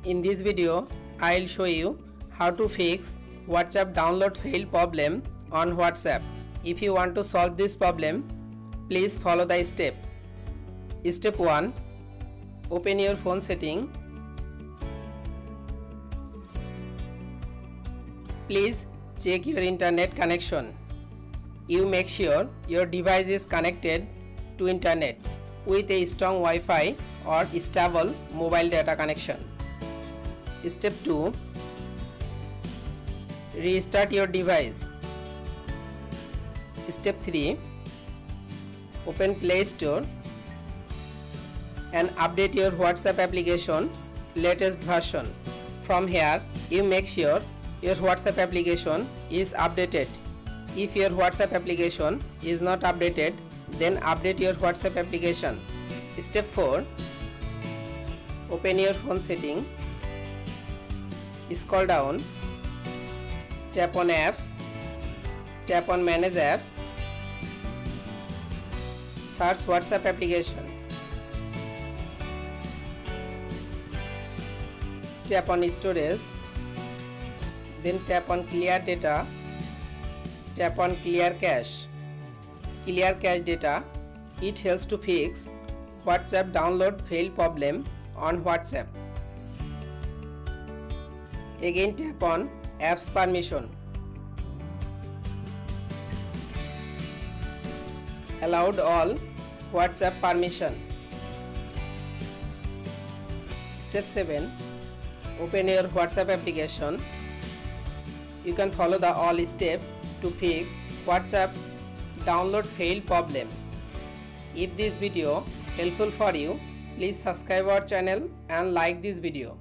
In this video, I'll show you how to fix WhatsApp download fail problem on WhatsApp. If you want to solve this problem, please follow the step. Step 1. Open your phone setting. Please check your internet connection. You make sure your device is connected to internet with a strong Wi-Fi or stable mobile data connection. Step 2. Restart your device. Step 3. Open Play Store and update your WhatsApp application latest version. From here, you make sure your WhatsApp application is updated. If your WhatsApp application is not updated, then update your WhatsApp application. Step 4. Open your phone setting. Scroll down. Tap on Apps. Tap on Manage Apps. Search WhatsApp application. Tap on Storage. Then tap on Clear Data. Tap on Clear Cache. Clear Cache Data. It helps to fix WhatsApp download fail problem on WhatsApp. Again tap on Apps Permission. Allowed all WhatsApp permission. Step 7. Open your WhatsApp application. You can follow the all steps to fix WhatsApp download fail problem. If this video helpful for you, please subscribe our channel and like this video.